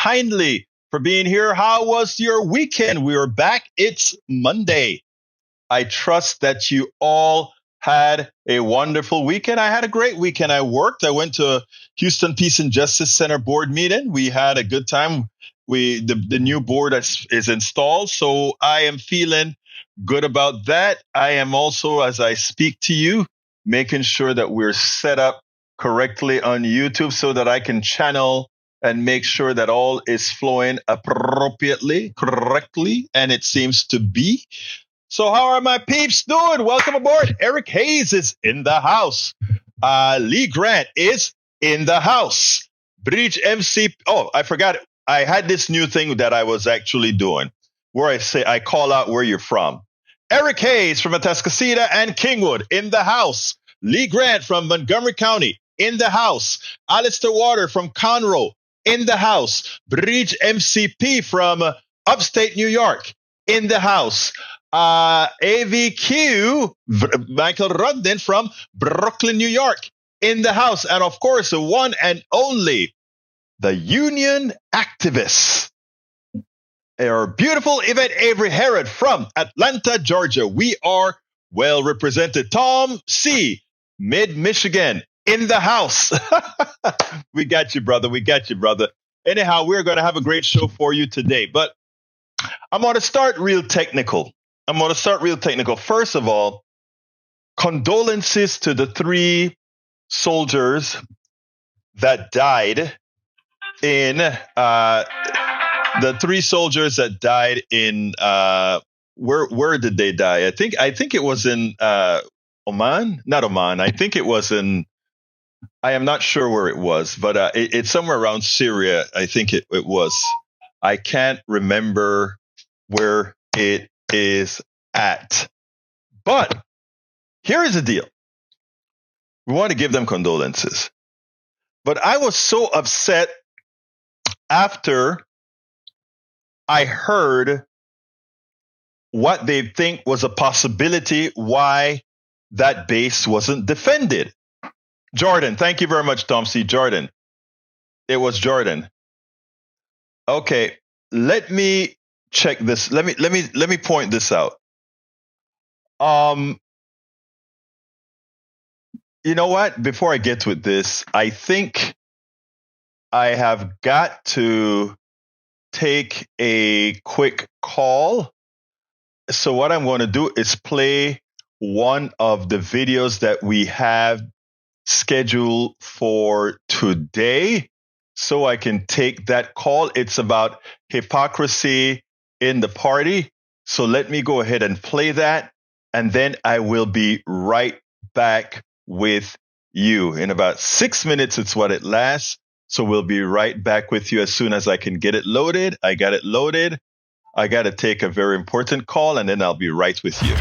kindly for being here. How was your weekend? We are back. It's Monday. I trust that you all had a wonderful weekend. I had a great weekend. I worked. I went to Houston Peace and Justice Center board meeting. We had a good time. The new board is installed, so I am feeling good about that. I am also, as I speak to you, making sure that we're set up correctly on YouTube so that I can channel and make sure that all is flowing appropriately, correctly, and it seems to be. So how are my peeps doing? Welcome aboard. Eric Hayes is in the house. Lee Grant is in the house. Bridge MC. Oh, I forgot. I had this new thing that I was actually doing where I call out where you're from. Eric Hayes from Atascocita and Kingwood in the house. Lee Grant from Montgomery County in the house. Alistair Water from Conroe in the house. Bridge MCP from upstate New York in the house. AVQ, Michael Rugden from Brooklyn, New York in the house. And of course, the one and only, the union activist, our beautiful Yvette Avery Herod from Atlanta, Georgia. We are well represented. Tom C., Mid-Michigan in the house. We got you, brother. We got you, brother. Anyhow, we're going to have a great show for you today, but I'm going to start real technical. First of all, condolences to the 3 soldiers that died in where did they die? I think it was in Oman, not Oman. I think it was in. I am not sure where it was, but it's somewhere around Syria. I think it was. I can't remember where it is at. But here is the deal. We want to give them condolences. But I was so upset after I heard what they think was a possibility why that base wasn't defended. Jordan, thank you very much, Tom C. Jordan. It was Jordan. Okay, let me check this. Let me point this out. You know what? Before I get with this, I think I have got to take a quick call. So what I'm going to do is play one of the videos that we have scheduled for today so I can take that call. It's about hypocrisy in the party. So let me go ahead and play that, and then I will be right back with you. In about 6 minutes, it's what it lasts. So we'll be right back with you as soon as I can get it loaded. I got it loaded. I got to take a very important call, and then I'll be right with you.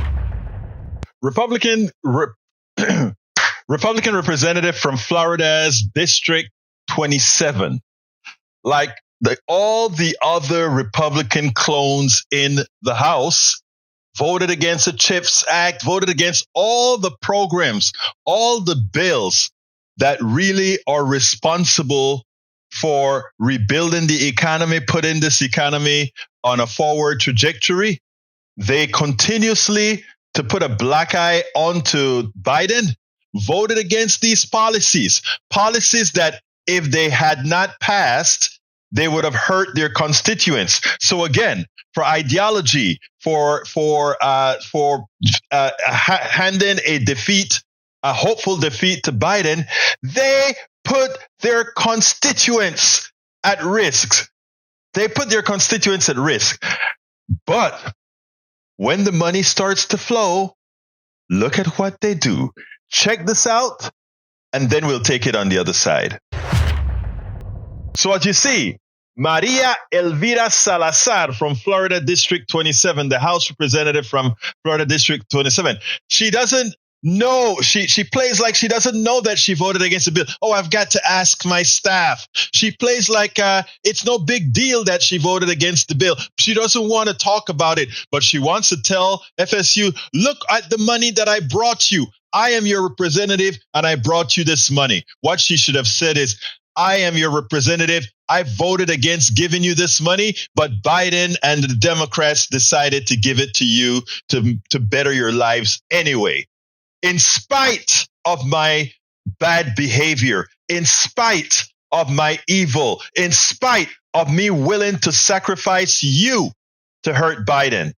Republican representative from Florida's District 27. Like all the other Republican clones in the House, voted against the CHIPS Act, voted against all the programs, all the bills that really are responsible for rebuilding the economy, putting this economy on a forward trajectory. They continuously, to put a black eye onto Biden, voted against these policies that if they had not passed, they would have hurt their constituents. So again, for ideology, for handing a hopeful defeat to Biden, they put their constituents at risk. But when the money starts to flow, look at what they do. Check this out, and then we'll take it on the other side. So as you see, Maria Elvira Salazar from Florida District 27, the House representative from Florida District 27. She doesn't know. She plays like she doesn't know that she voted against the bill. Oh, I've got to ask my staff. She plays like it's no big deal that she voted against the bill. She doesn't want to talk about it, but she wants to tell FSU, look at the money that I brought you. I am your representative, and I brought you this money. What she should have said is, I am your representative. I voted against giving you this money, but Biden and the Democrats decided to give it to you to better your lives anyway. In spite of my bad behavior, in spite of my evil, in spite of me willing to sacrifice you to hurt Biden,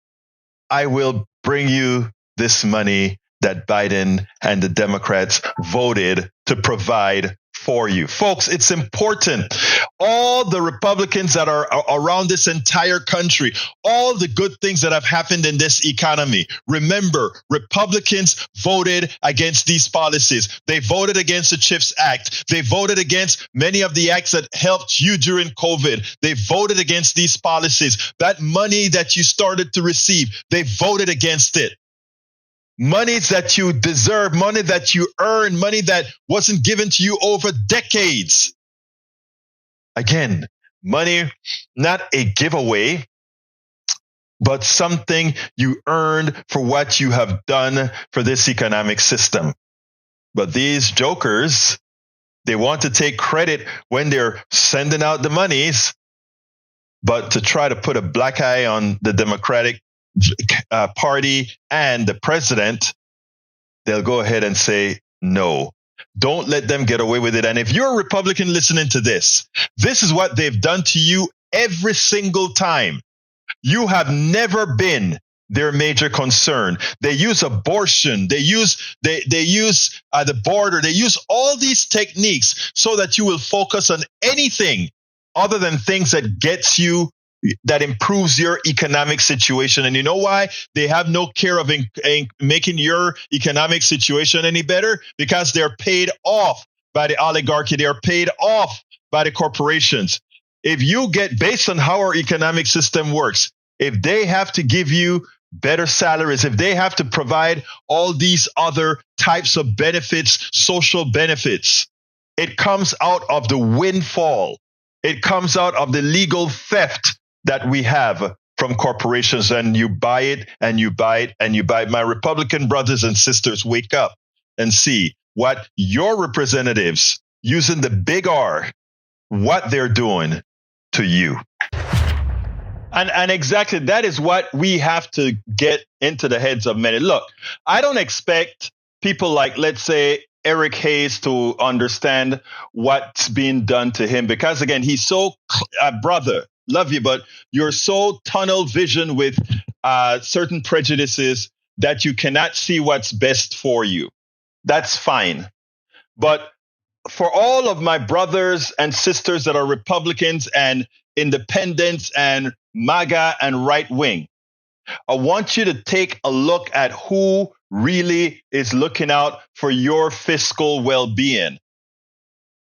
I will bring you this money that Biden and the Democrats voted to provide for you. Folks, it's important. All the Republicans that are around this entire country, all the good things that have happened in this economy. Remember, Republicans voted against these policies. They voted against the CHIPS Act. They voted against many of the acts that helped you during COVID. They voted against these policies. That money that you started to receive, they voted against it. Money that you deserve, money that you earn, money that wasn't given to you over decades. Again, money, not a giveaway, but something you earned for what you have done for this economic system. But these jokers, they want to take credit when they're sending out the monies, but to try to put a black eye on the Democratic Party and the president, they'll go ahead and say no. Don't let them get away with it. And if you're a Republican listening to this, this is what they've done to you every single time. You have never been their major concern. They use abortion. They use the border. They use all these techniques so that you will focus on anything other than things that gets you, that improves your economic situation. And you know why? They have no care of making your economic situation any better, because they're paid off by the oligarchy. They are paid off by the corporations. If you get, based on how our economic system works, if they have to give you better salaries, if they have to provide all these other types of benefits, social benefits, it comes out of the windfall. It comes out of the legal theft that we have from corporations, and you buy it and you buy it and you buy it. My Republican brothers and sisters, wake up and see what your representatives, using the big R, what they're doing to you. And exactly that is what we have to get into the heads of many. Look, I don't expect people like, let's say, Eric Hayes to understand what's being done to him, because again, he's so, brother, love you, but you're so tunnel vision with certain prejudices that you cannot see what's best for you. That's fine. But for all of my brothers and sisters that are Republicans and independents and MAGA and right wing, I want you to take a look at who really is looking out for your fiscal well-being.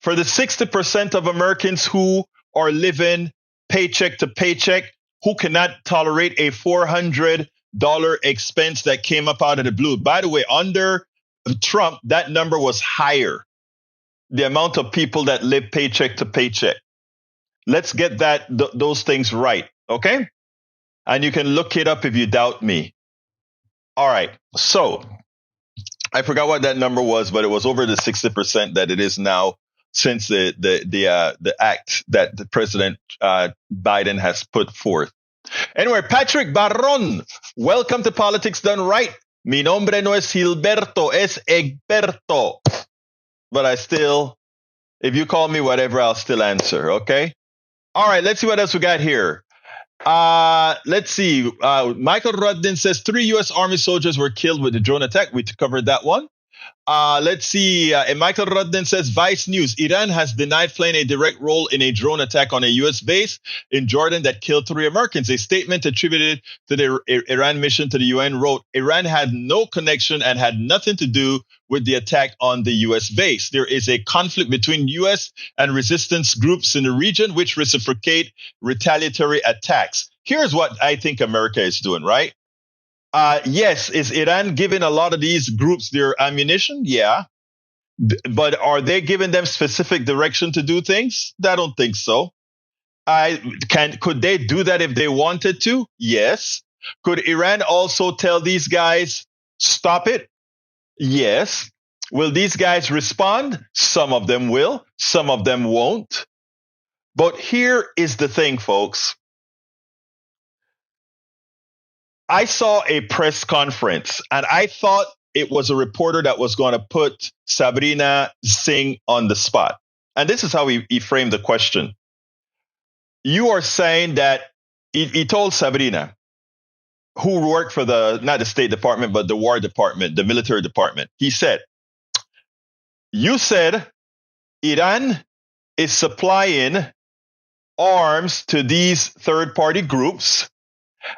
For the 60% of Americans who are living paycheck to paycheck, who cannot tolerate a $400 expense that came up out of the blue. By the way, under Trump, that number was higher. The amount of people that live paycheck to paycheck. Let's get those things right, okay? And you can look it up if you doubt me. All right, so I forgot what that number was, but it was over the 60% that it is now, since the act that the President Biden has put forth. Anyway, Patrick Barron, welcome to Politics Done Right. Mi nombre no es Gilberto, es Egberto. But if you call me whatever, I'll still answer, okay? All right, let's see what else we got here. Let's see. Michael Rudden says 3 U.S. Army soldiers were killed with the drone attack. We covered that one. Let's see. And Michael Rudden says Vice News. Iran has denied playing a direct role in a drone attack on a U.S. base in Jordan that killed 3 Americans. A statement attributed to the Iran mission to the UN wrote, Iran had no connection and had nothing to do with the attack on the U.S. base. There is a conflict between U.S. and resistance groups in the region which reciprocate retaliatory attacks. Here's what I think America is doing, right? Yes, is Iran giving a lot of these groups their ammunition? Yeah. But are they giving them specific direction to do things? I don't think so. Could they do that if they wanted to? Yes. Could Iran also tell these guys, stop it? Yes. Will these guys respond? Some of them will, some of them won't. But here is the thing, folks. I saw a press conference and I thought it was a reporter that was going to put Sabrina Singh on the spot. And this is how he framed the question. You are saying that he told Sabrina, who worked for not the State Department, but the War Department, the military department. He said, you said Iran is supplying arms to these third-party groups.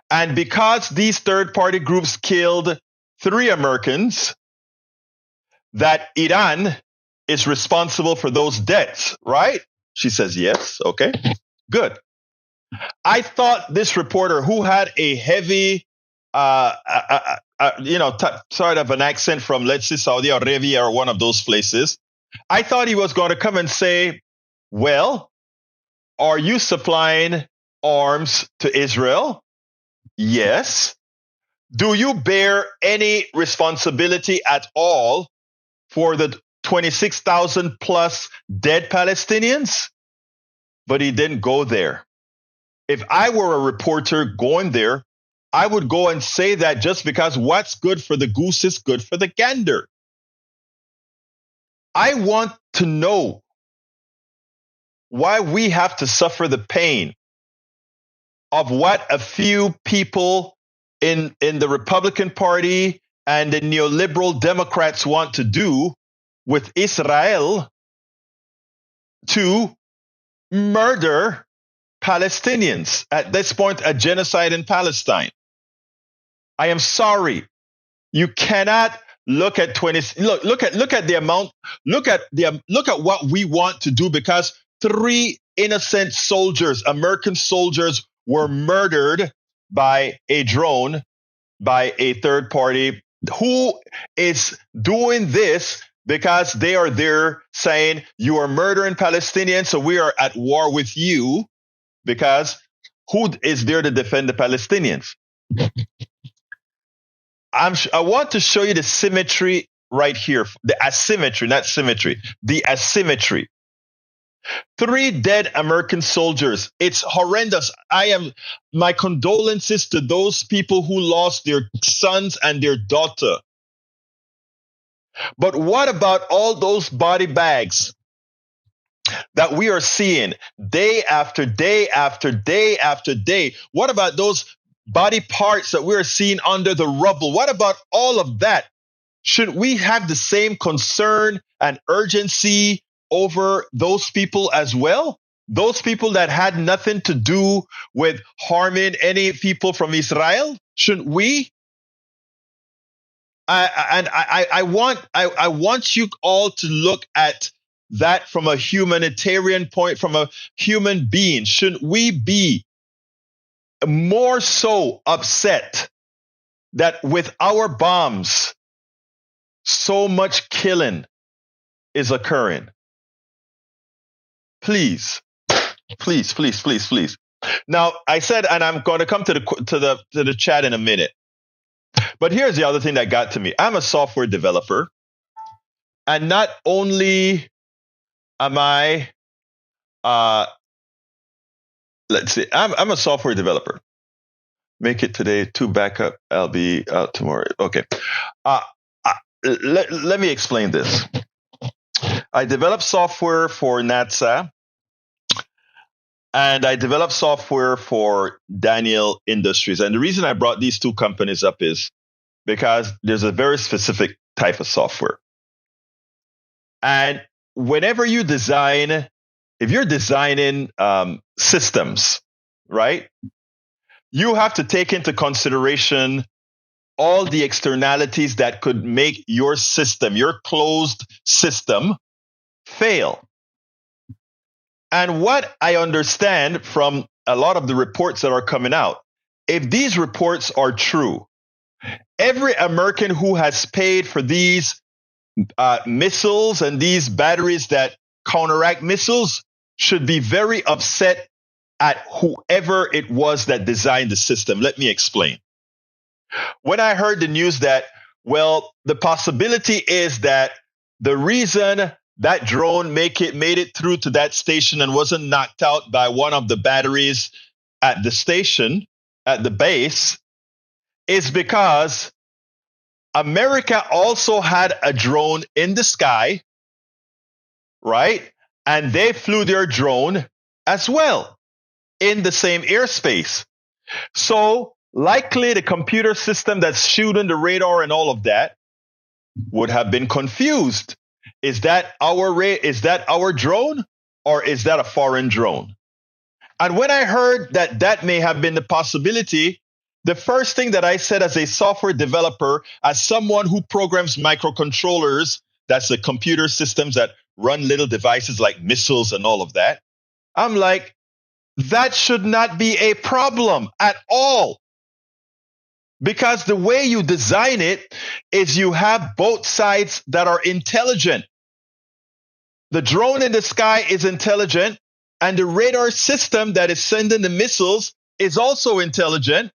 And because these third-party groups killed 3 Americans, that Iran is responsible for those deaths, right? She says, yes. Okay, good. I thought this reporter, who had a heavy, sort of an accent from, let's say, Saudi Arabia or one of those places, I thought he was going to come and say, well, are you supplying arms to Israel? Yes. Do you bear any responsibility at all for the 26,000 plus dead Palestinians? But he didn't go there. If I were a reporter going there, I would go and say that just because what's good for the goose is good for the gander. I want to know why we have to suffer the pain of what a few people in the Republican Party and the neoliberal Democrats want to do with Israel to murder Palestinians. At this point, a genocide in Palestine. I am sorry. You cannot look at look at the amount, look at what we want to do, because 3 innocent soldiers, American soldiers, were murdered by a drone, by a third party who is doing this because they are there saying you are murdering Palestinians, so we are at war with you, because who is there to defend the Palestinians? I want to show you the symmetry right here, the asymmetry, not symmetry, the asymmetry. 3 dead American soldiers. It's horrendous. My condolences to those people who lost their sons and their daughter. But what about all those body bags that we are seeing day after day after day after day? What about those body parts that we are seeing under the rubble? What about all of that? Should we have the same concern and urgency over those people as well? Those people that had nothing to do with harming any people from Israel? Shouldn't we? I want you all to look at that from a humanitarian point, from a human being. Shouldn't we be more so upset that with our bombs, so much killing is occurring? Please. Now, I said, and I'm going to come to the chat in a minute. But here's the other thing that got to me. I'm a software developer, and not only am I, let's see, I'm a software developer. Make it today, 2 backup. I'll be out tomorrow. Okay. Let me explain this. I develop software for NASA, and I develop software for Daniel Industries. And the reason I brought these 2 companies up is because there's a very specific type of software. And whenever you design, if you're designing systems, right, you have to take into consideration all the externalities that could make your system, your closed system, fail. And what I understand from a lot of the reports that are coming out, if these reports are true, every American who has paid for these missiles and these batteries that counteract missiles should be very upset at whoever it was that designed the system. Let me explain. When I heard the news that, well, the possibility is that The reason that drone made it through to that station and wasn't knocked out by one of the batteries at the station, at the base, is because America also had a drone in the sky, right? And they flew their drone as well in the same airspace. So likely the computer system that's shooting the radar and all of that would have been confused. Is that our drone, or is that a foreign drone? And when I heard that that may have been the possibility, the first thing that I said as a software developer, as someone who programs microcontrollers, that's the computer systems that run little devices like missiles and all of that, I'm like, that should not be a problem at all. Because the way you design it is you have both sides that are intelligent. The drone in the sky is intelligent, and the radar system that is sending the missiles is also intelligent,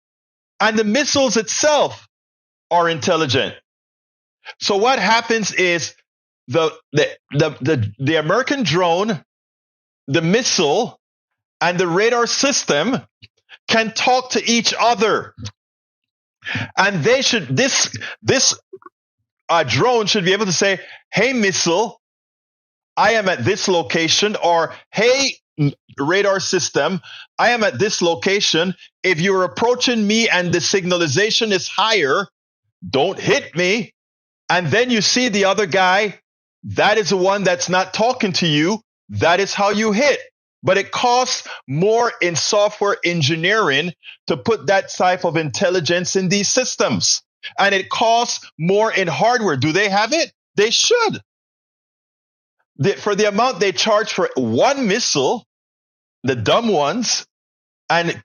and the missiles itself are intelligent. So what happens is the American drone, the missile, and the radar system can talk to each other. And they should this drone should be able to say, "Hey, missile, I am at this location," or "Hey, radar system, I am at this location. If you're approaching me and the signalization is higher, don't hit me." And then you see the other guy, that is the one that's not talking to you. That is how you hit. But it costs more in software engineering to put that type of intelligence in these systems. And it costs more in hardware. Do they have it? They should. For the amount they charge for one missile, the dumb ones, and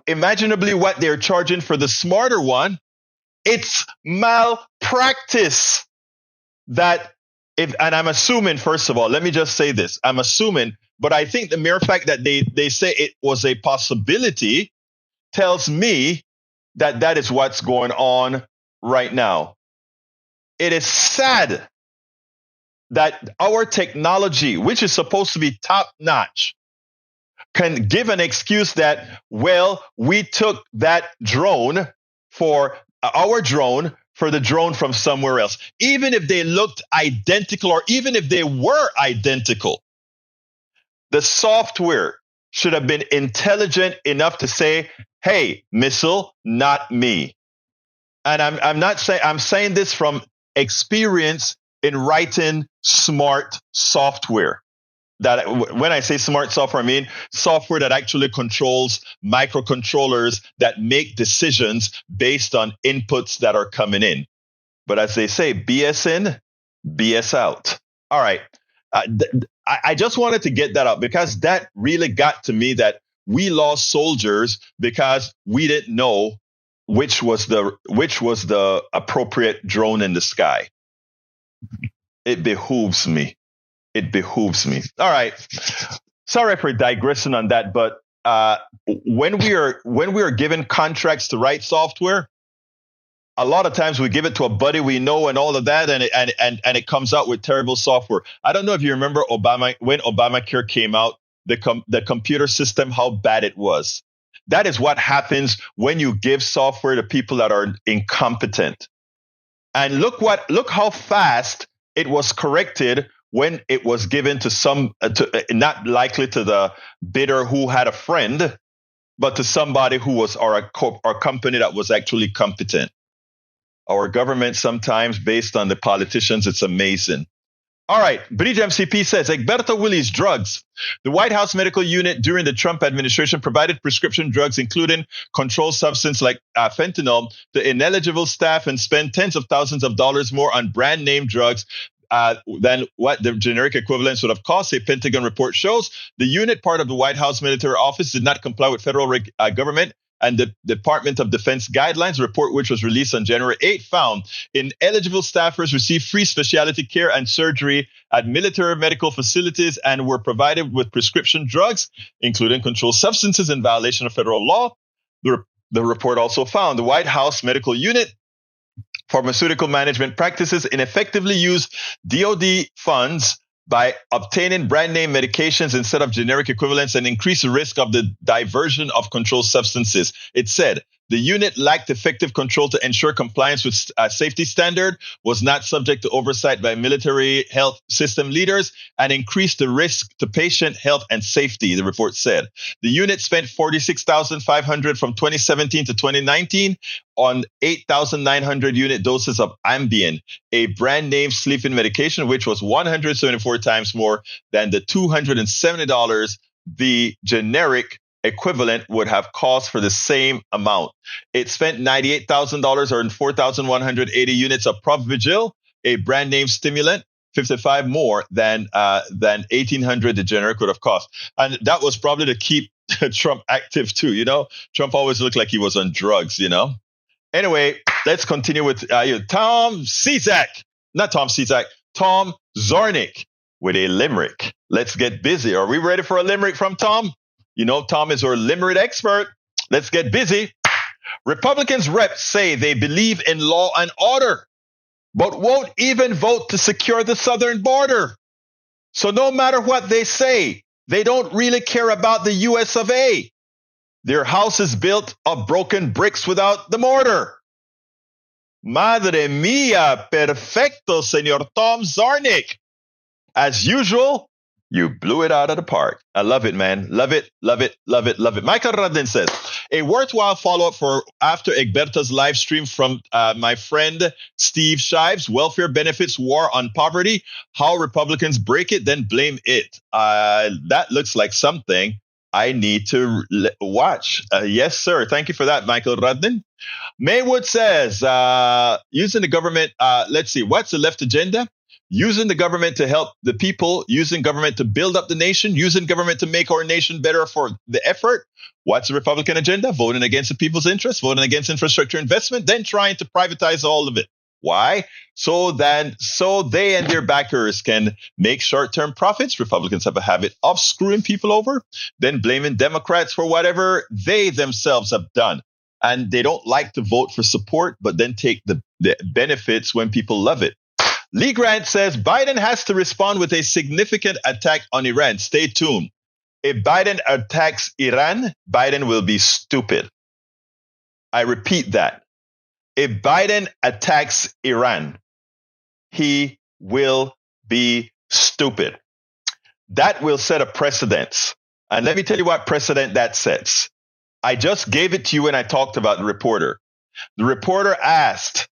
imaginably what they're charging for the smarter one, it's malpractice. And I'm assuming, first of all, let me just say this. I'm assuming, but I think the mere fact that they say it was a possibility tells me that that is what's going on right now. It is sad that our technology, which is supposed to be top notch, can give an excuse that, well, we took that drone for our drone for the drone from somewhere else. Even if they looked identical, or even if they were identical, the software should have been intelligent enough to say, "Hey, missile, not me." And I'm saying this from experience in writing smart software. That when I say smart software, I mean software that actually controls microcontrollers that make decisions based on inputs that are coming in. But as they say, BS in, BS out. All right. I just wanted to get that out because that really got to me, that we lost soldiers because we didn't know which was the appropriate drone in the sky. It behooves me. All right. Sorry for digressing on that, but when we are given contracts to write software, a lot of times we give it to a buddy we know and all of that, and it comes out with terrible software. I don't know if you remember when Obamacare came out, the computer system, how bad it was. That is what happens when you give software to people that are incompetent. And look how fast it was corrected when it was given to not likely to the bidder who had a friend, but to somebody who was or a company that was actually competent. Our government sometimes, based on the politicians, it's amazing. All right, Bridge MCP says, Egberto Willis drugs. The White House Medical Unit during the Trump administration provided prescription drugs, including controlled substance like fentanyl, to ineligible staff and spent tens of thousands of dollars more on brand name drugs than what the generic equivalents would have cost. A Pentagon report shows the unit, part of the White House Military Office, did not comply with federal government and the Department of Defense guidelines. A report, which was released on January 8, found ineligible staffers received free specialty care and surgery at military medical facilities and were provided with prescription drugs, including controlled substances, in violation of federal law. The report also found the White House Medical Unit pharmaceutical management practices ineffectively use DoD funds by obtaining brand name medications instead of generic equivalents and increase the risk of the diversion of controlled substances. It said the unit lacked effective control to ensure compliance with safety standard, was not subject to oversight by military health system leaders, and increased the risk to patient health and safety, the report said. The unit spent $46,500 from 2017 to 2019 on 8,900 unit doses of Ambien, a brand name sleeping medication, which was 174 times more than the $270 the generic equivalent would have cost for the same amount. It spent $98,000 or 4,180 units of Provigil, a brand name stimulant, 55 more than 1,800 the generic would have cost. And that was probably to keep Trump active too. You know, Trump always looked like he was on drugs, you know. Anyway, let's continue with Tom Zornick with a limerick. Let's get busy. Are we ready for a limerick from Tom? You know, Tom is our limerick expert. Let's get busy. Republicans reps say they believe in law and order, but won't even vote to secure the southern border. So no matter what they say, they don't really care about the US of A. Their house is built of broken bricks without the mortar. Madre mia, perfecto, Senor Tom Zornick. As usual, you blew it out of the park. I love it, man. Love it, love it, love it, love it. Michael Radin says, a worthwhile follow-up for after Egberta's live stream from my friend Steve Shives, welfare benefits, war on poverty, how Republicans break it, then blame it. That looks like something I need to watch. Yes, sir. Thank you for that, Michael Radin. Maywood says, using the government, let's see, what's the left agenda? Using the government to help the people, using government to build up the nation, using government to make our nation better for the effort. What's the Republican agenda? Voting against the people's interests, voting against infrastructure investment, then trying to privatize all of it. Why? So they and their backers can make short-term profits. Republicans have a habit of screwing people over, then blaming Democrats for whatever they themselves have done. And they don't like to vote for support, but then take the benefits when people love it. Lee Grant says Biden has to respond with a significant attack on Iran. Stay tuned. If Biden attacks Iran, Biden will be stupid. I repeat that. If Biden attacks Iran, he will be stupid. That will set a precedent. And let me tell you what precedent that sets. I just gave it to you when I talked about the reporter. The reporter asked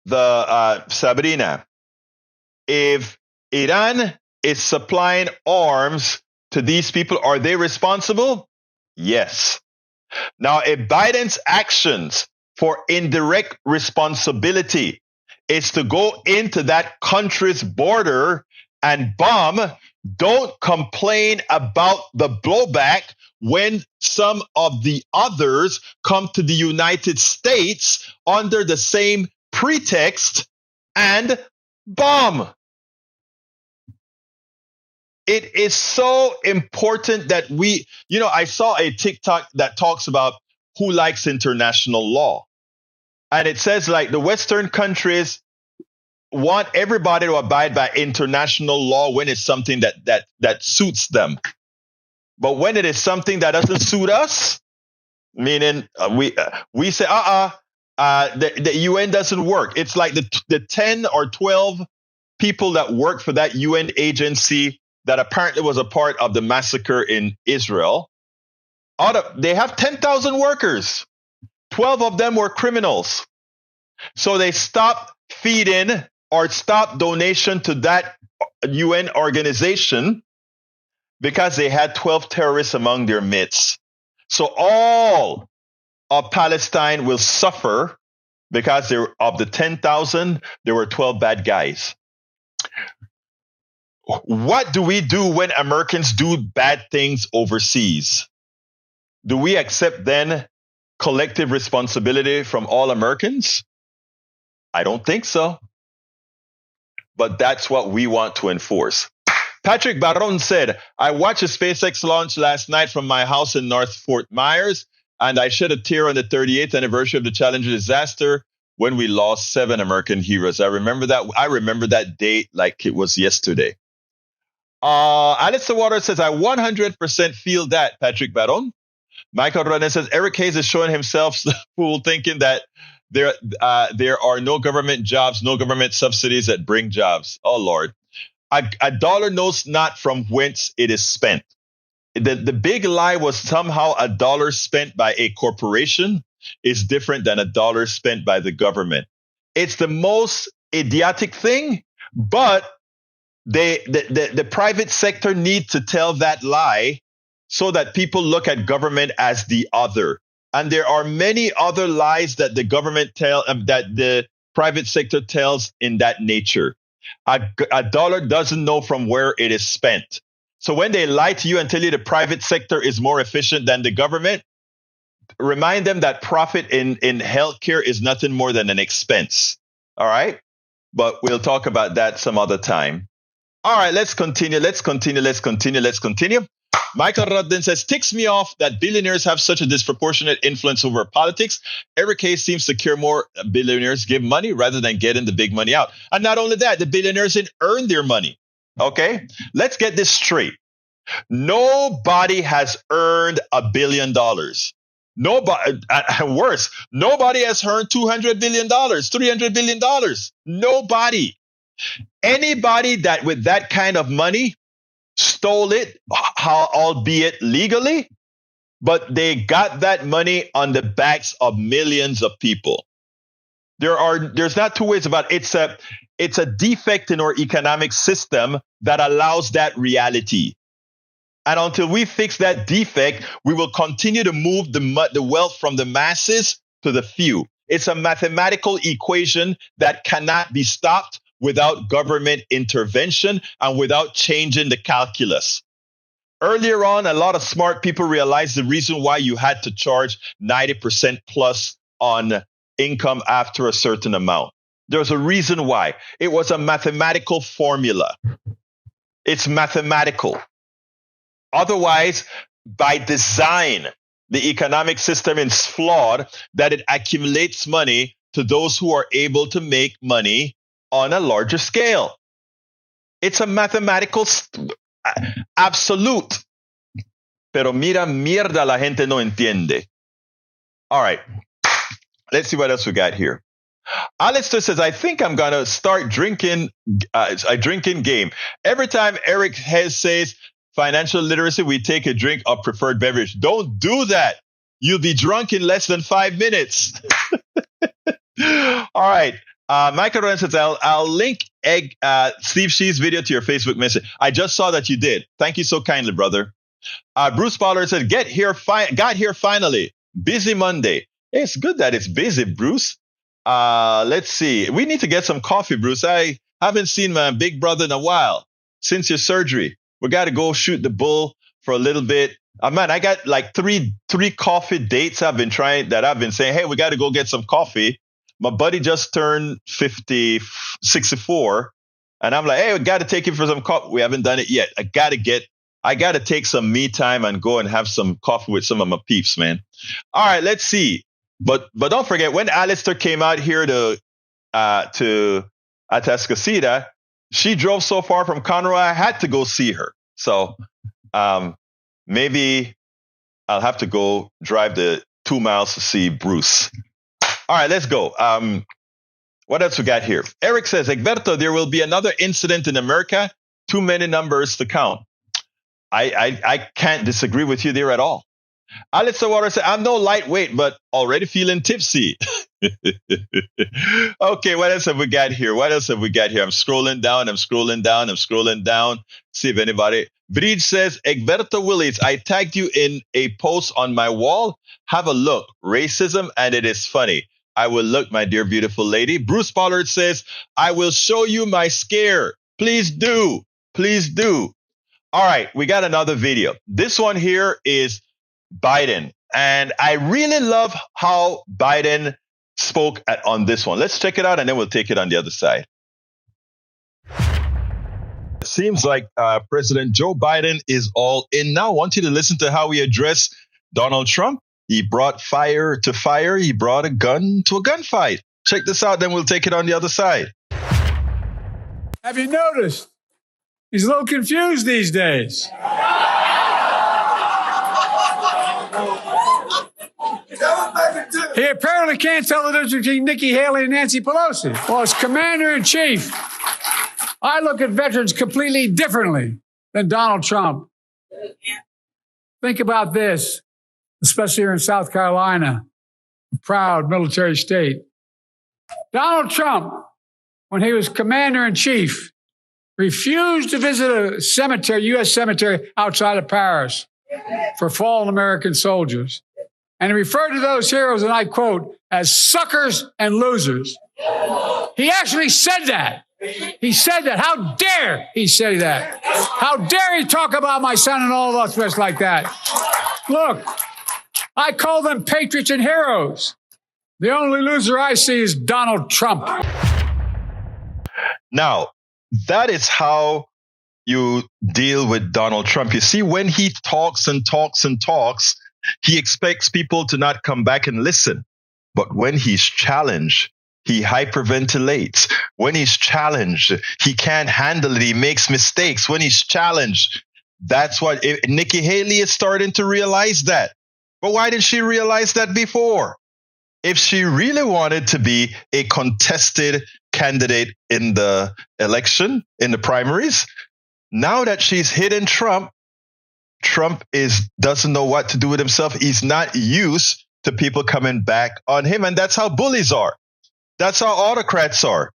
Sabrina, if Iran is supplying arms to these people, are they responsible? Yes. Now, if Biden's actions for indirect responsibility is to go into that country's border and bomb, don't complain about the blowback when some of the others come to the United States under the same pretext and bomb. It is so important that I saw a TikTok that talks about who likes international law. And it says like the Western countries want everybody to abide by international law when it's something that suits them. But when it is something that doesn't suit us, meaning we say, the UN doesn't work. It's like the 10 or 12 people that work for that UN agency that apparently was a part of the massacre in Israel. They have 10,000 workers. 12 of them were criminals. So they stopped feeding or stopped donation to that UN organization because they had 12 terrorists among their midst. So all of Palestine will suffer because of the 10,000, there were 12 bad guys. What do we do when Americans do bad things overseas? Do we accept then collective responsibility from all Americans? I don't think so. But that's what we want to enforce. Patrick Baron said, I watched a SpaceX launch last night from my house in North Fort Myers, and I shed a tear on the 38th anniversary of the Challenger disaster when we lost 7 American heroes. I remember that. I remember that date like it was yesterday. Alistair Waters says, I 100% feel that, Patrick Baron. Michael Ronan says, Eric Hayes is showing himself the fool, thinking that there are no government jobs, no government subsidies that bring jobs. Oh, Lord. A dollar knows not from whence it is spent. The big lie was somehow a dollar spent by a corporation is different than a dollar spent by the government. It's the most idiotic thing, but the private sector needs to tell that lie so that people look at government as the other. And there are many other lies that the government that the private sector tells in that nature. A dollar doesn't know from where it is spent. So when they lie to you and tell you the private sector is more efficient than the government, remind them that profit in healthcare is nothing more than an expense. All right? But we'll talk about that some other time. All right, let's continue. Michael Rudden says, ticks me off that billionaires have such a disproportionate influence over politics. Every case seems to care more billionaires give money rather than getting the big money out. And not only that, the billionaires didn't earn their money. Okay, let's get this straight. Nobody has earned $1 billion. Nobody, worse, nobody has earned $200 billion, $300 billion. Nobody. Anybody that with that kind of money stole it, albeit legally, but they got that money on the backs of millions of people. There's not two ways about it. It's a defect in our economic system that allows that reality. And until we fix that defect, we will continue to move the wealth from the masses to the few. It's a mathematical equation that cannot be stopped without government intervention and without changing the calculus. Earlier on, a lot of smart people realized the reason why you had to charge 90% plus on income after a certain amount. There's a reason why. It was a mathematical formula. It's mathematical. Otherwise, by design, the economic system is flawed that it accumulates money to those who are able to make money on a larger scale. It's a mathematical absolute. Pero mierda, la gente no entiende. All right. Let's see what else we got here. Alistair says, I think I'm going to start drinking a drinking game. Every time Eric says financial literacy, we take a drink of preferred beverage. Don't do that. You'll be drunk in less than 5 minutes. All right. Michael Ryan says, I'll link Steve Shee's video to your Facebook message. I just saw that you did. Thank you so kindly, brother. Bruce Pollard said, got here finally. Busy Monday. It's good that it's busy, Bruce. Let's see. We need to get some coffee, Bruce. I haven't seen my big brother in a while since your surgery. We got to go shoot the bull for a little bit. Man, I got like three coffee dates I've been saying, hey, we got to go get some coffee. My buddy just turned 64. And I'm like, hey, we got to take him for some coffee. We haven't done it yet. I got to take some me time and go and have some coffee with some of my peeps, man. All right, let's see. But don't forget, when Alistair came out here to Atascocita, she drove so far from Conroe, I had to go see her. So maybe I'll have to go drive the 2 miles to see Bruce. All right, let's go. What else we got here? Eric says, Egberto, there will be another incident in America. Too many numbers to count. I can't disagree with you there at all. Alistair Waters said, I'm no lightweight, but already feeling tipsy. Okay, what else have we got here? I'm scrolling down. See if anybody. Breed says, Egberto Willis, I tagged you in a post on my wall. Have a look. Racism, and it is funny. I will look, my dear beautiful lady. Bruce Pollard says, I will show you my scare. Please do. All right, we got another video. This one here is Biden. And I really love how Biden spoke on this one. Let's check it out, and then we'll take it on the other side. It seems like President Joe Biden is all in now. I want you to listen to how he addressed Donald Trump. He brought fire to fire. He brought a gun to a gunfight. Check check this out, then we'll take it on the other side. Have you noticed? He's a little confused these days. He apparently can't tell the difference between Nikki Haley and Nancy Pelosi. Well, as commander-in-chief, I look at veterans completely differently than Donald Trump. Think about this, especially here in South Carolina, a proud military state. Donald Trump, when he was commander-in-chief, refused to visit a cemetery, U.S. cemetery outside of Paris for fallen American soldiers. And he referred to those heroes, and I quote, as suckers and losers. He actually said that. He said that. How dare he say that? How dare he talk about my son and all of us just like that? Look, I call them patriots and heroes. The only loser I see is Donald Trump. Now, that is how you deal with Donald Trump. You see, when he talks and talks and talks, he expects people to not come back and listen. But when he's challenged, he hyperventilates. When he's challenged, he can't handle it. He makes mistakes. When he's challenged, that's what Nikki Haley is starting to realize that. But why didn't she realize that before? If she really wanted to be a contested candidate in the election, in the primaries, now that she's hitting Trump, Trump doesn't know what to do with himself. He's not used to people coming back on him. And that's how bullies are. That's how autocrats are.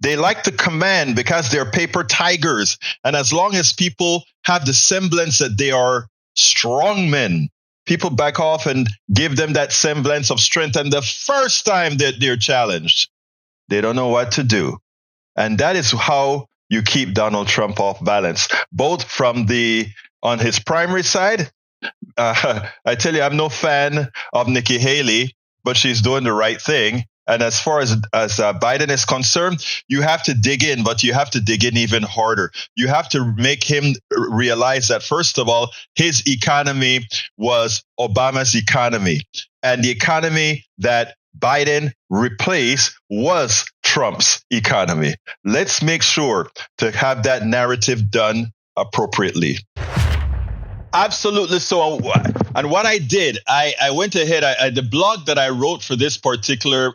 They like to command because they're paper tigers. And as long as people have the semblance that they are strong men, people back off and give them that semblance of strength. And the first time that they're challenged, they don't know what to do. And that is how you keep Donald Trump off balance, both from on his primary side. I tell you, I'm no fan of Nikki Haley, but she's doing the right thing. And as far as Biden is concerned, you have to dig in, but you have to dig in even harder. You have to make him realize that, first of all, his economy was Obama's economy. And the economy that Biden replaced was Trump's economy. Let's make sure to have that narrative done appropriately. Absolutely. So, and what I did, I went ahead. The blog that I wrote for this particular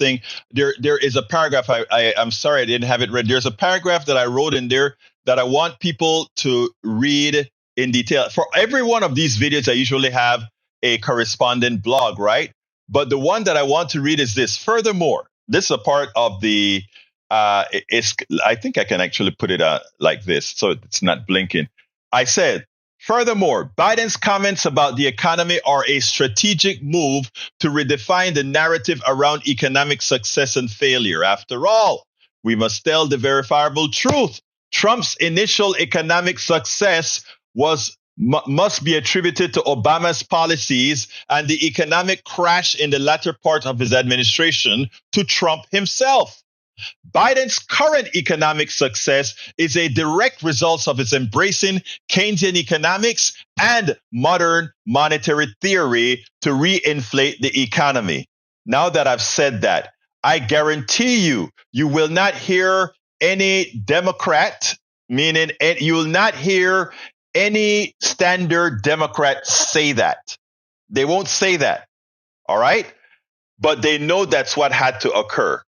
thing, there is a paragraph. I'm sorry I didn't have it read. There's a paragraph that I wrote in there that I want people to read in detail. For every one of these videos, I usually have a corresponding blog, right? But the one that I want to read is this. Furthermore, this is a part of the. I think I can actually put it like this, so it's not blinking. I said. Furthermore, Biden's comments about the economy are a strategic move to redefine the narrative around economic success and failure. After all, we must tell the verifiable truth. Trump's initial economic success must be attributed to Obama's policies, and the economic crash in the latter part of his administration to Trump himself. Biden's current economic success is a direct result of his embracing Keynesian economics and modern monetary theory to reinflate the economy. Now that I've said that, I guarantee you will not hear any Democrat, meaning you will not hear any standard Democrat say that. They won't say that. All right? But they know that's what had to occur.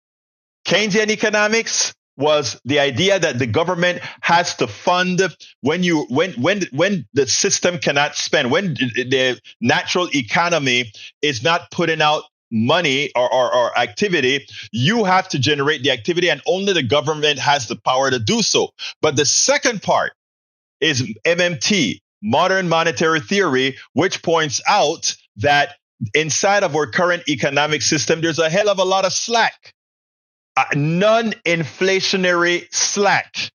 Keynesian economics was the idea that the government has to fund when the system cannot spend, when the natural economy is not putting out money or activity, you have to generate the activity, and only the government has the power to do so. But the second part is MMT, modern monetary theory, which points out that inside of our current economic system, there's a hell of a lot of slack. Non-inflationary slack.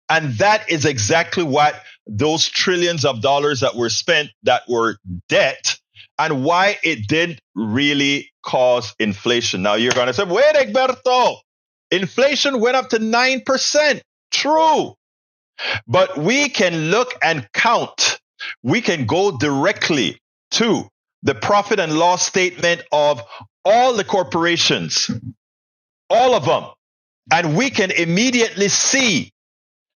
And that is exactly what those trillions of dollars that were spent that were debt, and why it didn't really cause inflation. Now you're going to say, wait, Egberto, inflation went up to 9%. True. But we can look and count. We can go directly to the profit and loss statement of all the corporations all of them. And we can immediately see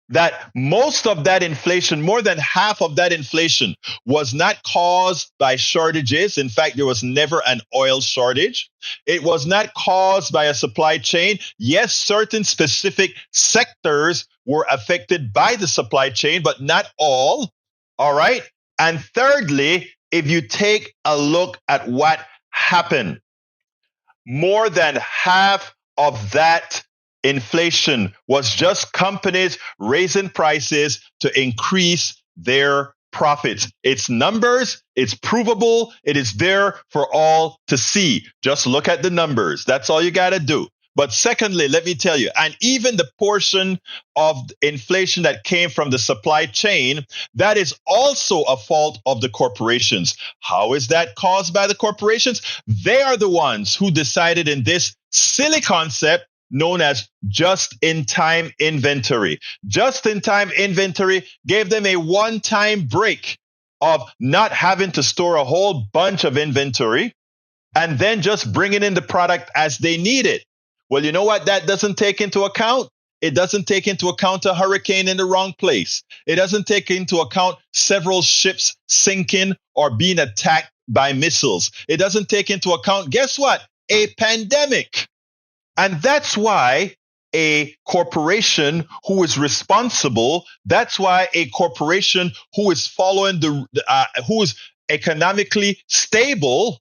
that most of that inflation, more than half of that inflation, was not caused by shortages. In fact, there was never an oil shortage. It was not caused by a supply chain. Yes, certain specific sectors were affected by the supply chain, but not all. All right. And thirdly, if you take a look at what happened, more than half of that inflation was just companies raising prices to increase their profits. It's numbers, it's provable, it is there for all to see. Just look at the numbers. That's all you got to do. But secondly, let me tell you, and even the portion of inflation that came from the supply chain, that is also a fault of the corporations. How is that caused by the corporations? They are the ones who decided in this silly concept known as just-in-time inventory. Just-in-time inventory gave them a one-time break of not having to store a whole bunch of inventory and then just bringing in the product as they need it. Well, you know what that doesn't take into account? It doesn't take into account a hurricane in the wrong place. It doesn't take into account several ships sinking or being attacked by missiles. It doesn't take into account, guess what? A pandemic. And that's why a corporation who is responsible, that's why a corporation who is following who is economically stable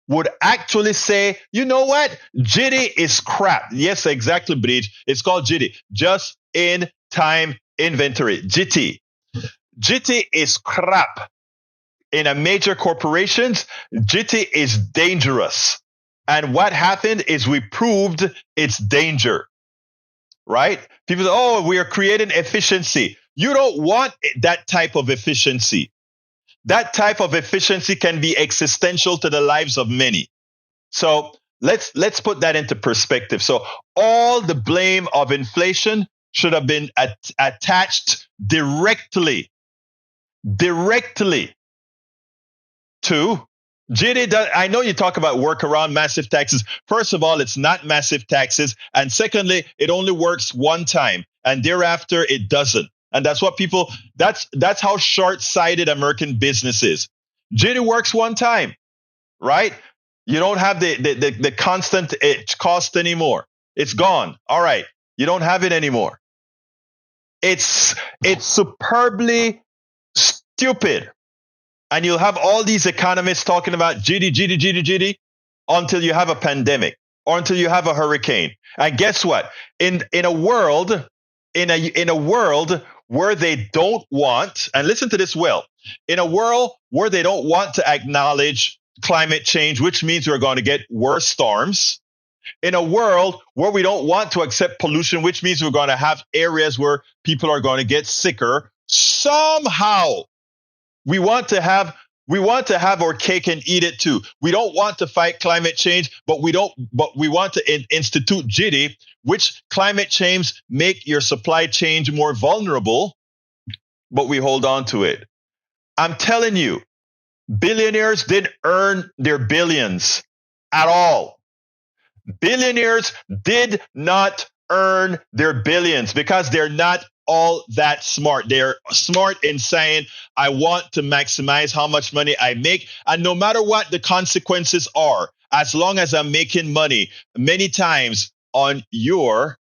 would actually say, you know what? JITI is crap. Yes, exactly, Bridge. It's called JITI, just in time inventory. JITI. JITI is crap. In a major corporations, JITI is dangerous. And what happened is we proved its danger, right? People say, oh, we are creating efficiency. You don't want that type of efficiency. That type of efficiency can be existential to the lives of many. So let's put that into perspective. So all the blame of inflation should have been attached directly to JITI. I know you talk about work around massive taxes. First of all, it's not massive taxes. And secondly, it only works one time and thereafter it doesn't. And that's what that's how short-sighted American business is. JITI works one time, right? You don't have the constant cost anymore. It's gone. All right. You don't have it anymore. It's superbly stupid. And you'll have all these economists talking about JITI until you have a pandemic or until you have a hurricane. And guess what? In a world where they don't want, and listen to this well, in a world where they don't want to acknowledge climate change, which means we're going to get worse storms, in a world where we don't want to accept pollution, which means we're going to have areas where people are going to get sicker, somehow we want to have our cake and eat it too. We don't want to fight climate change, but we want to institute JITI, which climate change make your supply chain more vulnerable, but we hold on to it. I'm telling you, billionaires didn't earn their billions at all. Billionaires did not earn their billions because they're not all that smart. They're smart in saying, I want to maximize how much money I make. And no matter what the consequences are, as long as I'm making money, many times on your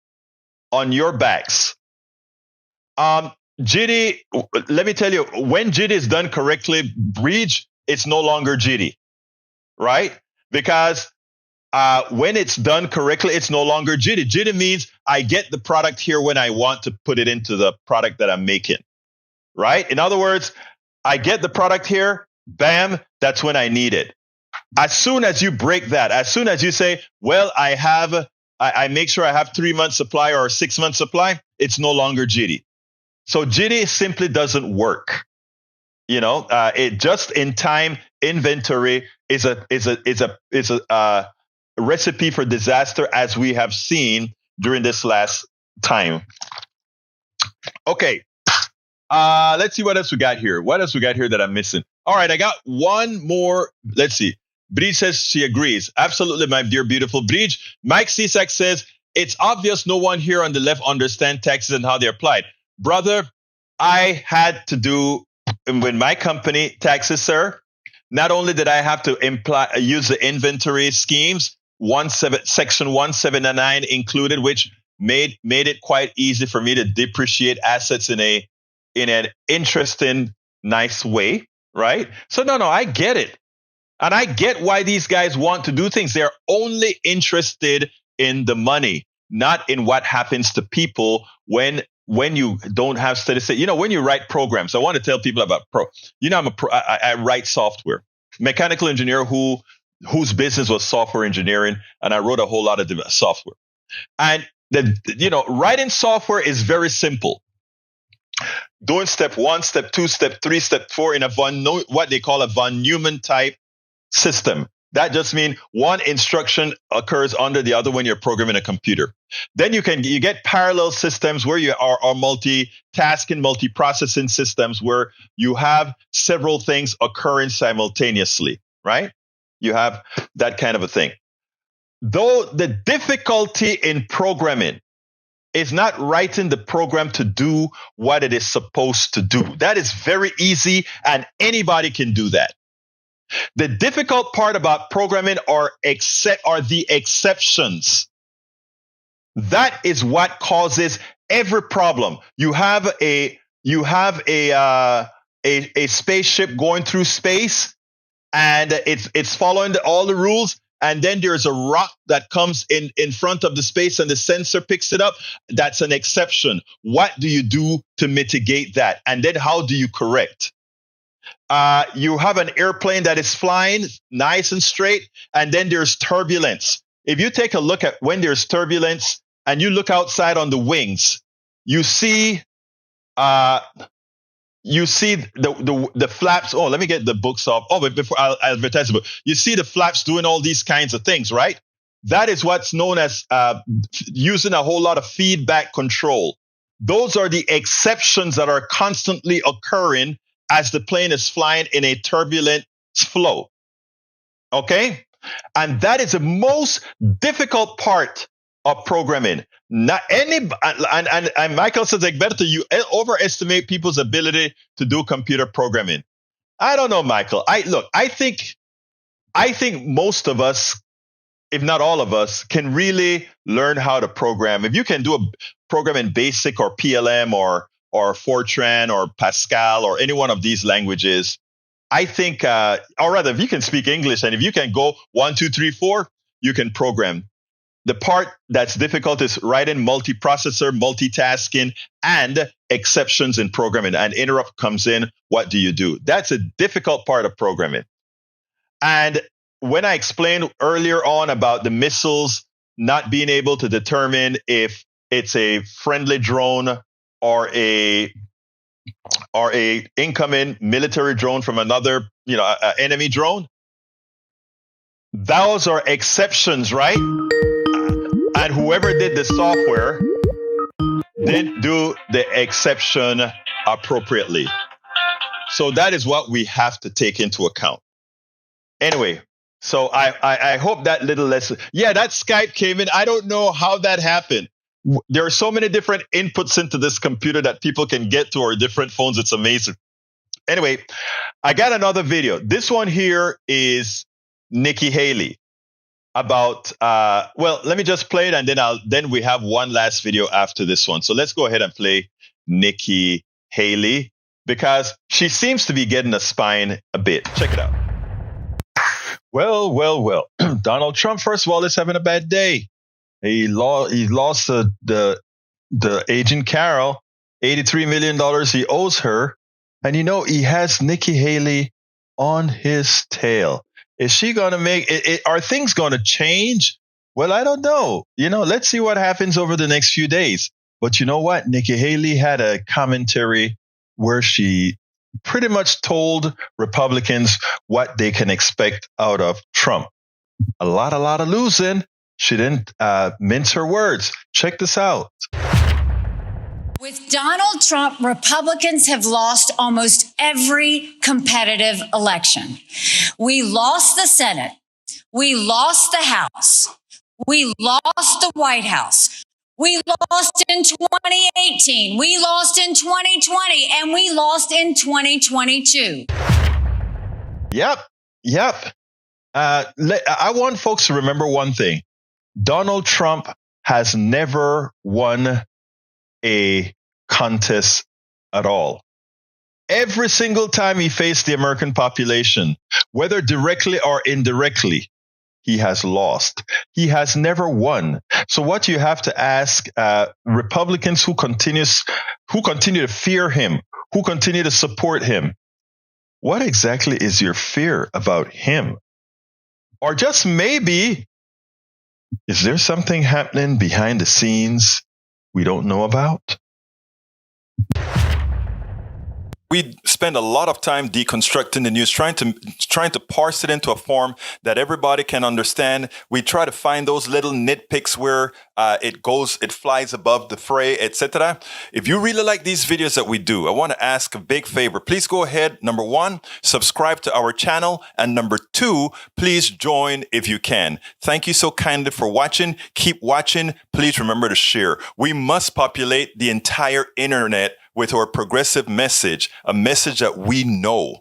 backs. JITI, let me tell you, when JITI is done correctly, Breach, it's no longer JITI, right? Because when it's done correctly, it's no longer JITI. JITI means I get the product here when I want to put it into the product that I'm making, right? In other words, I get the product here, bam, that's when I need it. As soon as you break that, as soon as you say, well, I make sure I have 3 months supply or 6 months supply, it's no longer JITI. So JITI simply doesn't work. It just in time inventory is a recipe for disaster, as we have seen during this last time. Okay. Let's see what else we got here. What else we got here that I'm missing? All right, I got one more. Let's see. Bridge says she agrees. Absolutely, my dear, beautiful Bridge. Mike Cisak says, it's obvious no one here on the left understands taxes and how they're applied. Brother, I had to do with my company taxes, sir. Not only did I have to use the inventory schemes, Section 179 included, which made it quite easy for me to depreciate assets in an interesting, nice way, right? So no, I get it. And I get why these guys want to do things. They're only interested in the money, not in what happens to people when you don't have steady state. When you write programs, I want to tell people about I write software. Mechanical engineer whose business was software engineering, and I wrote a whole lot of software. And writing software is very simple. Doing step 1, step 2, step 3, step 4 in what they call a von Neumann type system. That just means one instruction occurs under the other when you're programming a computer. Then you get parallel systems where you are multitasking, multiprocessing systems where you have several things occurring simultaneously, right? You have that kind of a thing. Though the difficulty in programming is not writing the program to do what it is supposed to do. That is very easy, and anybody can do that. The difficult part about programming are the exceptions. That is what causes every problem. You have a spaceship going through space, and it's following all the rules. And then there's a rock that comes in front of the space, and the sensor picks it up. That's an exception. What do you do to mitigate that? And then how do you correct? You have an airplane that is flying nice and straight, and then there's turbulence. If you take a look at when there's turbulence and you look outside on the wings, you see the flaps. Oh, let me get the books off. Oh, but before I'll advertise the book, you see the flaps doing all these kinds of things, right? That is what's known as using a whole lot of feedback control. Those are the exceptions that are constantly occurring as the plane is flying in a turbulent flow. Okay? And that is the most difficult part of programming. Not any, and Michael says, Egberto, you overestimate people's ability to do computer programming. I don't know, Michael. I think most of us, if not all of us, can really learn how to program. If you can do a program in BASIC or PLM or Fortran or Pascal or any one of these languages, I think, or rather, if you can speak English and if you can go 1, 2, 3, 4, you can program. The part that's difficult is writing multiprocessor, multitasking, and exceptions in programming. An interrupt comes in. What do you do? That's a difficult part of programming. And when I explained earlier on about the missiles not being able to determine if it's a friendly drone or a incoming military drone from another, enemy drone, those are exceptions, right? And whoever did the software didn't do the exception appropriately. So that is what we have to take into account. Anyway, so I hope that little lesson. Yeah, that Skype came in. I don't know how that happened. There are so many different inputs into this computer that people can get to, or different phones. It's amazing. Anyway, I got another video. This one here is Nikki Haley. About let me just play it, and then we have one last video after this one. So let's go ahead and play Nikki Haley, because she seems to be getting a spine a bit. Check it out. Well. Donald Trump, first of all, is having a bad day. He lost the agent Carol, $83 million he owes her, and he has Nikki Haley on his tail. Is she going to make it? Are things going to change? Well, I don't know. Let's see what happens over the next few days. But you know what? Nikki Haley had a commentary where she pretty much told Republicans what they can expect out of Trump. A lot of losing. She didn't mince her words. Check this out. With Donald Trump, Republicans have lost almost every competitive election. We lost the Senate. We lost the House. We lost the White House. We lost in 2018. We lost in 2020. And we lost in 2022. Yep. I want folks to remember one thing. Donald Trump has never won a contest at all. Every single time he faced the American population, whether directly or indirectly, he has lost. He has never won. So what you have to ask Republicans who continue to fear him, who continue to support him, what exactly is your fear about him? Or just maybe, is there something happening behind the scenes we don't know about? We spend a lot of time deconstructing the news, trying to parse it into a form that everybody can understand. We try to find those little nitpicks where it flies above the fray, etc. If you really like these videos that we do, I want to ask a big favor. Please go ahead. Number 1, subscribe to our channel. And number 2, please join if you can. Thank you so kindly for watching. Keep watching. Please remember to share. We must populate the entire internet with our progressive message, a message that we know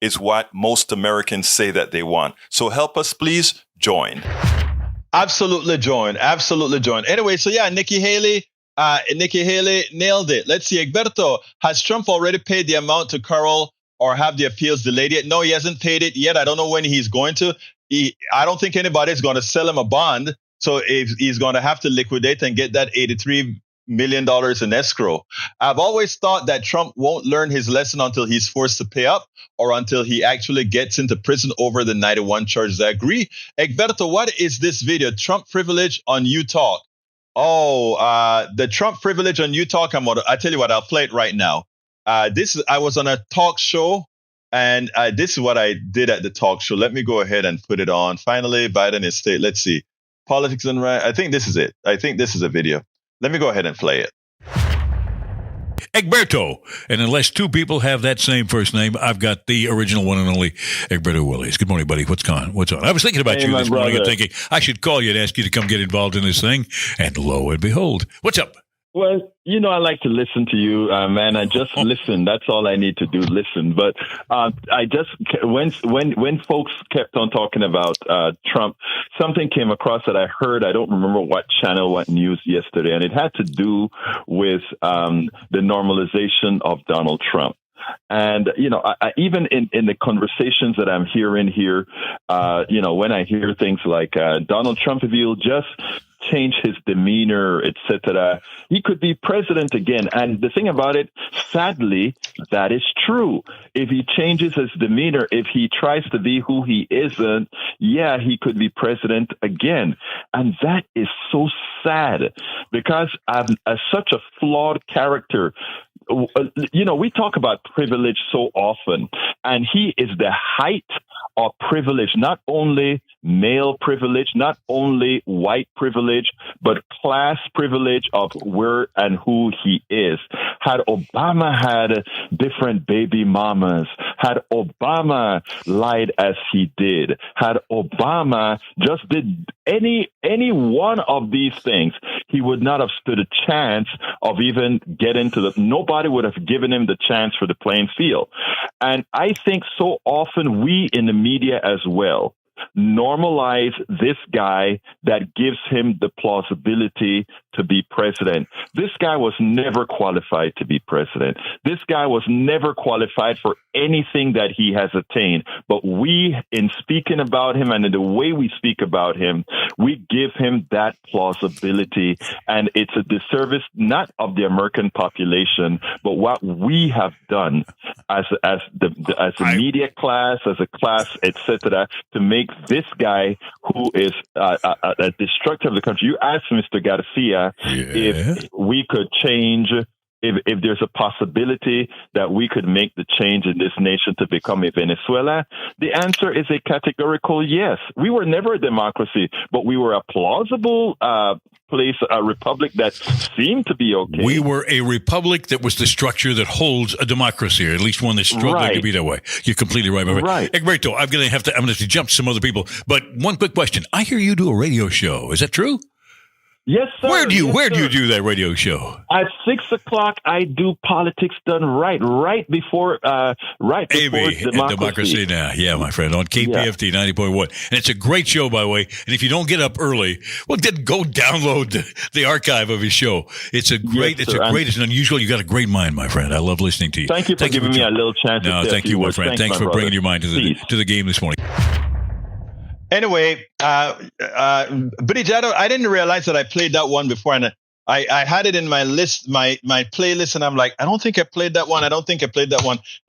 is what most Americans say that they want. So help us, please join. Absolutely join. Anyway, so yeah, Nikki Haley nailed it. Let's see, Egberto, has Trump already paid the amount to Carol or have the appeals delayed yet? No, he hasn't paid it yet. I don't know when he's going to. I don't think anybody's going to sell him a bond. So if he's going to have to liquidate and get that $83 million in escrow. I've always thought that Trump won't learn his lesson until he's forced to pay up or until he actually gets into prison over the 91 charges. I agree. Egberto, what is this video? Trump privilege on UTalk. The Trump privilege on UTalk. I tell you what, I'll play it right now. I was on a talk show, and this is what I did at the talk show. Let me go ahead and put it on. Finally, Biden is state. Let's see. Politics and right. I think this is it. I think this is a video. Let me go ahead and play it. Egberto. And unless two people have that same first name, I've got the original one and only Egberto Willies. Good morning, buddy. What's on? I was thinking about you this morning and thinking I should call you and ask you to come get involved in this thing. And lo and behold, what's up? Well, I like to listen to you, man. I just listen. That's all I need to do, listen. But I just when folks kept on talking about Trump, something came across that I heard. I don't remember what channel, what news yesterday, and it had to do with the normalization of Donald Trump. And, I even in the conversations that I'm hearing here, when I hear things like Donald Trump, if he'll just change his demeanor, etc., he could be president again. And the thing about it, sadly, that is true. If he changes his demeanor, if he tries to be who he isn't, he could be president again. And that is so sad because as such a flawed character, we talk about privilege so often, and he is the height of privilege, not only male privilege, not only white privilege, but class privilege of where and who he is. Had Obama had different baby mamas, had Obama lied as he did, had Obama just did any one of these things, he would not have stood a chance of even getting to nobody would have given him the chance for the playing field. And I think so often we in the media as well normalize this guy that gives him the plausibility to be president. This guy was never qualified to be president. This guy was never qualified for anything that he has attained. But we, in speaking about him and in the way we speak about him, we give him that plausibility. And it's a disservice not of the American population, but what we have done as a media class, as a class, etc., to make this guy who is a destructor of the country. You asked Mr. Garcia if we could change if there's a possibility that we could make the change in this nation to become a Venezuela, the answer is a categorical yes. We were never a democracy, but we were a plausible place, a republic that seemed to be okay. We were a republic that was the structure that holds a democracy, or at least one that's struggling to be that way. You're completely right, my friend. Right. Egberto, I'm going to have to jump to some other people, but one quick question. I hear you do a radio show. Is that true? Yes, sir. Where do you do that radio show? At 6:00, I do Politics Done right before Democracy Now. Yeah, my friend, on KPFT 90.1. And it's a great show, by the way. And if you don't get up early, well, then go download the archive of his show. It's a great, it's unusual. You got a great mind, my friend. I love listening to you. Thank you for giving me a little chance. No, thank you, my friend. Thanks for bringing your mind to the game this morning. Anyway, Billy Jado, I didn't realize that I played that one before, and I had it in my list, my playlist, and I'm like, I don't think I played that one. And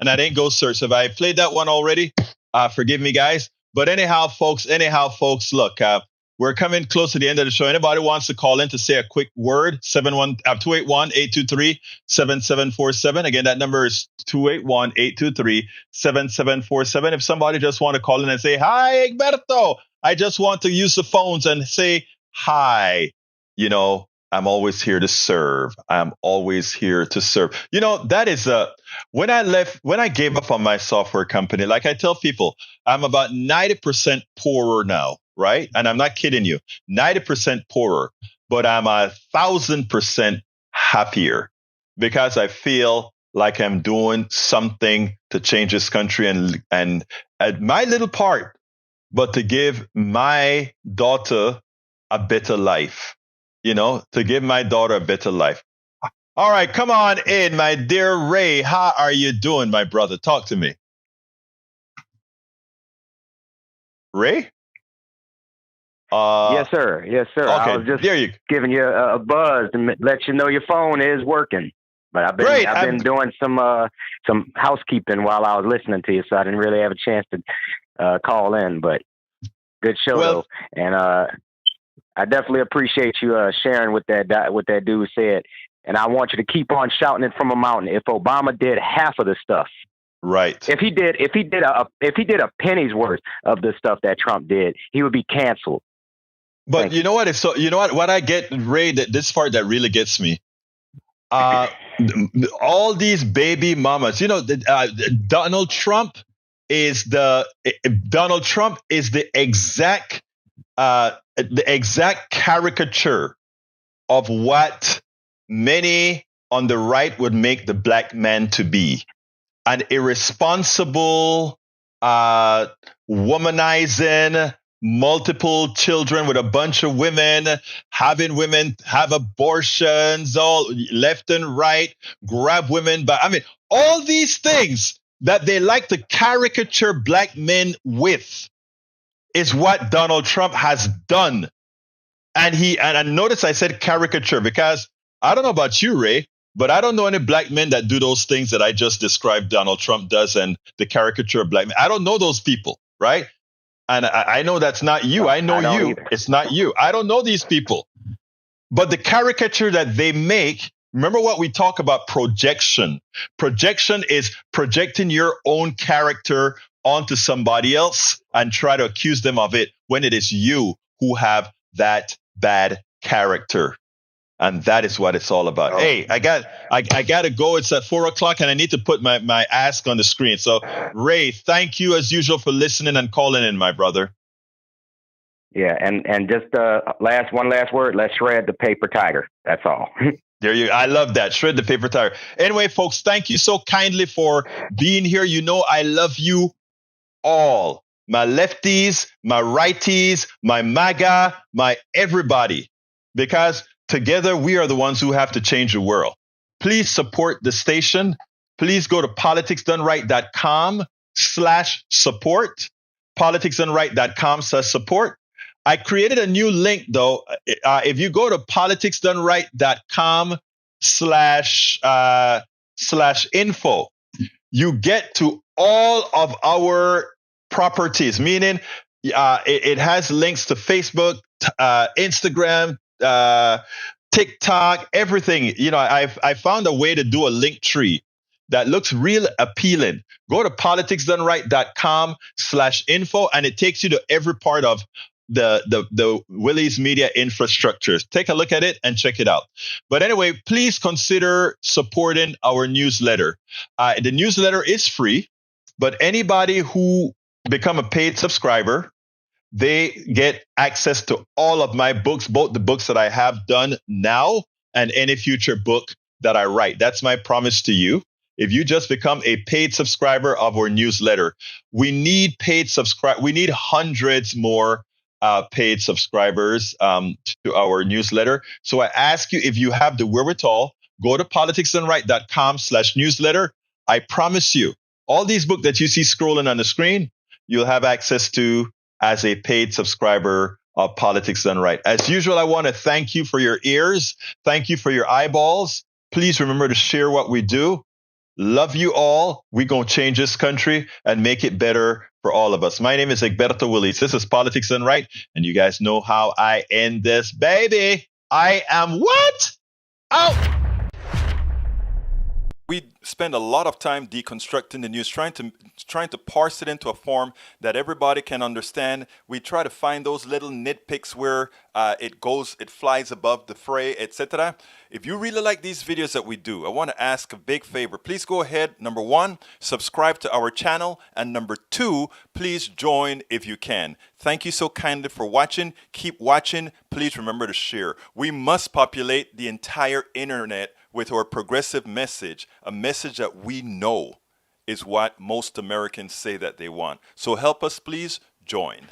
I didn't go search. So if I played that one already, forgive me, guys. But anyhow, folks, look, we're coming close to the end of the show. Anybody wants to call in to say a quick word? 281-823-7747. Again, that number is 281-823-7747. If somebody just want to call in and say, hi, Egberto, I just want to use the phones and say hi. You know, I'm always here to serve. That is when I gave up on my software company, like I tell people, I'm about 90% poorer now. Right? And I'm not kidding you, 90% poorer, but I'm 1,000% happier because I feel like I'm doing something to change this country and my little part, but to give my daughter a better life, to give my daughter a better life. All right, come on in, my dear Ray. How are you doing, my brother? Talk to me. Ray? Yes, sir. Okay. I was just giving you a buzz to let you know your phone is working. But I've been doing some housekeeping while I was listening to you, so I didn't really have a chance to call in. But good show though, and I definitely appreciate you sharing what that dude said. And I want you to keep on shouting it from a mountain. If Obama did half of the stuff. Right. If he did a penny's worth of the stuff that Trump did, he would be canceled. But you know what? What I get, Ray, this part that really gets me. All these baby mamas, Donald Trump is the exact caricature of what many on the right would make the black man to be. An irresponsible, womanizing, multiple children with a bunch of women, having women have abortions all left and right, grab women. But all these things that they like to caricature black men with is what Donald Trump has done. And notice I said caricature because I don't know about you, Ray, but I don't know any black men that do those things that I just described Donald Trump does and the caricature of black men. I don't know those people, right? And I know that's not you. I know you. Either. It's not you. I don't know these people. But the caricature that they make, remember what we talk about projection. Projection is projecting your own character onto somebody else and try to accuse them of it when it is you who have that bad character. And that is what it's all about. Oh. Hey, I got to go. It's at 4:00 and I need to put my ask on the screen. So Ray, thank you as usual for listening and calling in, my brother. Yeah. And just one last word. Let's shred the paper tiger. That's all. I love that. Shred the paper tiger. Anyway, folks, thank you so kindly for being here. I love you all. My lefties, my righties, my MAGA, my everybody, because together, we are the ones who have to change the world. Please support the station. Please go to politicsdoneright.com/support. politicsdoneright.com/support. I created a new link, though. If you go to politicsdoneright.com/info, you get to all of our properties, meaning it has links to Facebook, Instagram, TikTok, everything. You know, I found a way to do a link tree that looks real appealing. Go to politicsdoneright.com/info and it takes you to every part of the Willie's media infrastructure. Take a look at it and check it out. But anyway, please consider supporting our newsletter. The newsletter is free, but anybody who become a paid subscriber, they get access to all of my books, both the books that I have done now and any future book that I write. That's my promise to you. If you just become a paid subscriber of our newsletter, we need we need hundreds more paid subscribers to our newsletter. So I ask you, if you have the wherewithal, go to politicsdoneright.com/newsletter. I promise you, all these books that you see scrolling on the screen, you'll have access to as a paid subscriber of Politics Done Right. As usual, I want to thank you for your ears. Thank you for your eyeballs. Please remember to share what we do. Love you all. We're going to change this country and make it better for all of us. My name is Egberto Willis. This is Politics Done Right. And you guys know how I end this, baby. I am what? Out. We spend a lot of time deconstructing the news, trying to parse it into a form that everybody can understand. We try to find those little nitpicks where it flies above the fray, etc. If you really like these videos that we do, I want to ask a big favor. Please go ahead. Number 1, subscribe to our channel. And number 2, please join if you can. Thank you so kindly for watching. Keep watching. Please remember to share. We must populate the entire internet with our progressive message, a message that we know is what most Americans say that they want. So help us, please join.